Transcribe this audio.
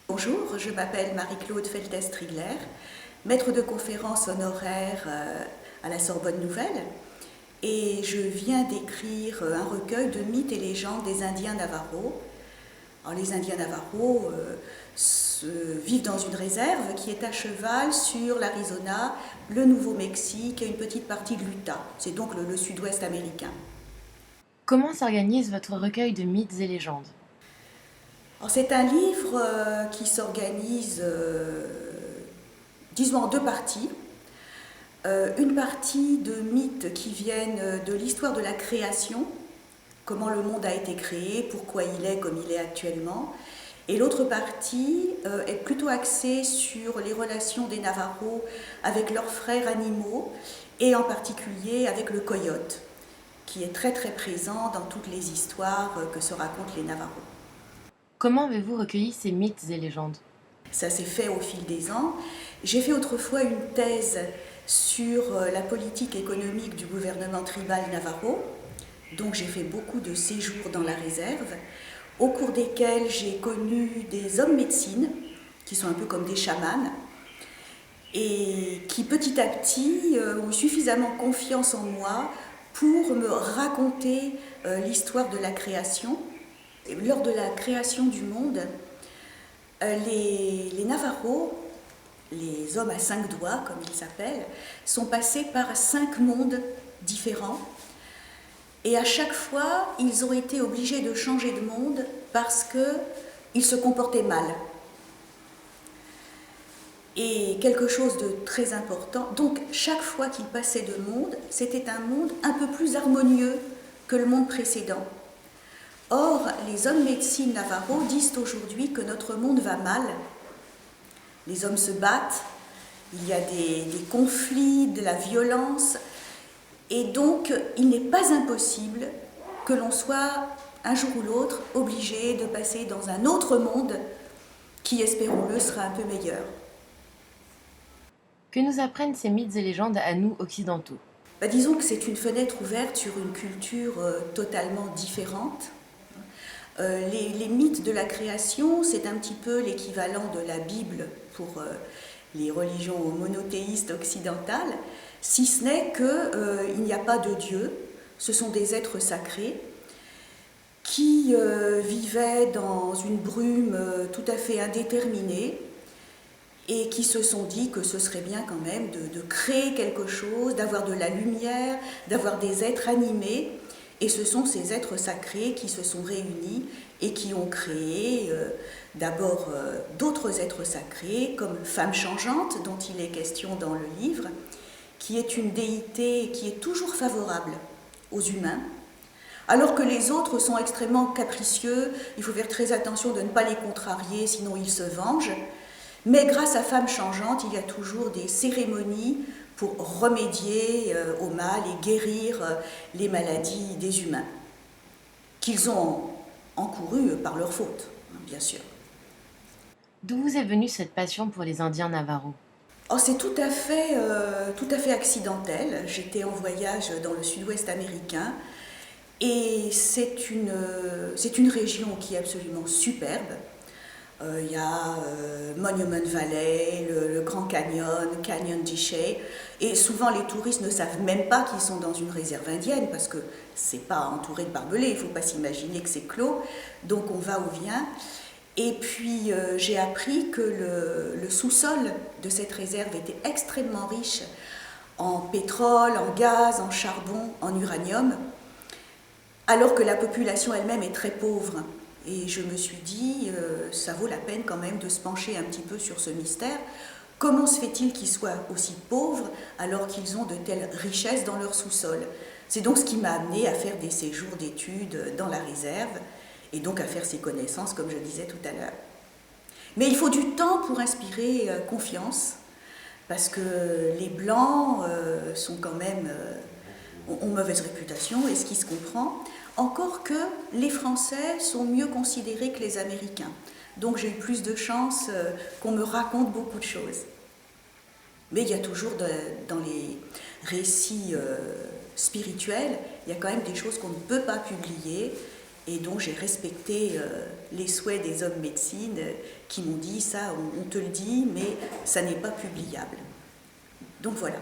Bonjour, je m'appelle Marie-Claude Feltes-Trigler, maître de conférence honoraire à la Sorbonne Nouvelle, et je viens d'écrire un recueil de mythes et légendes des Indiens Navajo. Alors, les Indiens Navajo vivent dans une réserve qui est à cheval sur l'Arizona, le Nouveau-Mexique et une petite partie de l'Utah. C'est donc le sud-ouest américain. Comment s'organise votre recueil de mythes et légendes ? Alors, c'est un livre qui s'organise, disons, en deux parties. Une partie de mythes qui viennent de l'histoire de la création, comment le monde a été créé, pourquoi il est comme il est actuellement. Et l'autre partie est plutôt axée sur les relations des Navajos avec leurs frères animaux et en particulier avec le coyote, qui est très très présent dans toutes les histoires que se racontent les Navajos. Comment avez-vous recueilli ces mythes et légendes ? Ça s'est fait au fil des ans. J'ai fait autrefois une thèse sur la politique économique du gouvernement tribal Navajo. Donc j'ai fait beaucoup de séjours dans la réserve, au cours desquels j'ai connu des hommes médecine, qui sont un peu comme des chamans, et qui petit à petit ont suffisamment confiance en moi pour me raconter l'histoire de la création. Et lors de la création du monde, les Navajos, les hommes à 5 doigts, comme ils s'appellent, sont passés par 5 mondes différents. Et à chaque fois, ils ont été obligés de changer de monde parce qu'ils se comportaient mal. Et quelque chose de très important, donc chaque fois qu'ils passaient de monde, c'était un monde un peu plus harmonieux que le monde précédent. Or, les hommes médecine Navajo disent aujourd'hui que notre monde va mal. Les hommes se battent, il y a des conflits, de la violence, et donc il n'est pas impossible que l'on soit un jour ou l'autre obligé de passer dans un autre monde qui, espérons-le, sera un peu meilleur. Que nous apprennent ces mythes et légendes à nous occidentaux ? Disons que c'est une fenêtre ouverte sur une culture totalement différente. Les mythes de la création, c'est un petit peu l'équivalent de la Bible pour les religions monothéistes occidentales, si ce n'est qu'il n'y a pas de Dieu, ce sont des êtres sacrés qui vivaient dans une brume tout à fait indéterminée et qui se sont dit que ce serait bien quand même de créer quelque chose, d'avoir de la lumière, d'avoir des êtres animés. Et ce sont ces êtres sacrés qui se sont réunis et qui ont créé d'abord d'autres êtres sacrés, comme Femme changeante, dont il est question dans le livre, qui est une déité qui est toujours favorable aux humains, alors que les autres sont extrêmement capricieux. Il faut faire très attention de ne pas les contrarier, sinon ils se vengent. Mais grâce à Femme changeante, il y a toujours des cérémonies pour remédier au mal et guérir les maladies des humains, qu'ils ont encourues par leur faute, bien sûr. D'où vous est venue cette passion pour les Indiens Navajo ? C'est tout à fait accidentel. J'étais en voyage dans le sud-ouest américain et c'est une région qui est absolument superbe. Il y a Monument Valley, le Grand Canyon, Canyon de Chelly, et souvent les touristes ne savent même pas qu'ils sont dans une réserve indienne parce que c'est pas entouré de barbelés, il ne faut pas s'imaginer que c'est clos, donc on va où vient. Et puis j'ai appris que le sous-sol de cette réserve était extrêmement riche en pétrole, en gaz, en charbon, en uranium, alors que la population elle-même est très pauvre. Et je me suis dit, ça vaut la peine quand même de se pencher un petit peu sur ce mystère. Comment se fait-il qu'ils soient aussi pauvres alors qu'ils ont de telles richesses dans leur sous-sol ? C'est donc ce qui m'a amené à faire des séjours d'études dans la réserve et donc à faire ces connaissances, comme je disais tout à l'heure. Mais il faut du temps pour inspirer confiance, parce que les Blancs sont quand même, ont mauvaise réputation, et ce qui se comprend. Encore que les Français sont mieux considérés que les Américains. Donc j'ai eu plus de chance qu'on me raconte beaucoup de choses. Mais il y a toujours dans les récits spirituels, il y a quand même des choses qu'on ne peut pas publier et dont j'ai respecté les souhaits des hommes médecine qui m'ont dit ça, on te le dit, mais ça n'est pas publiable. Donc voilà.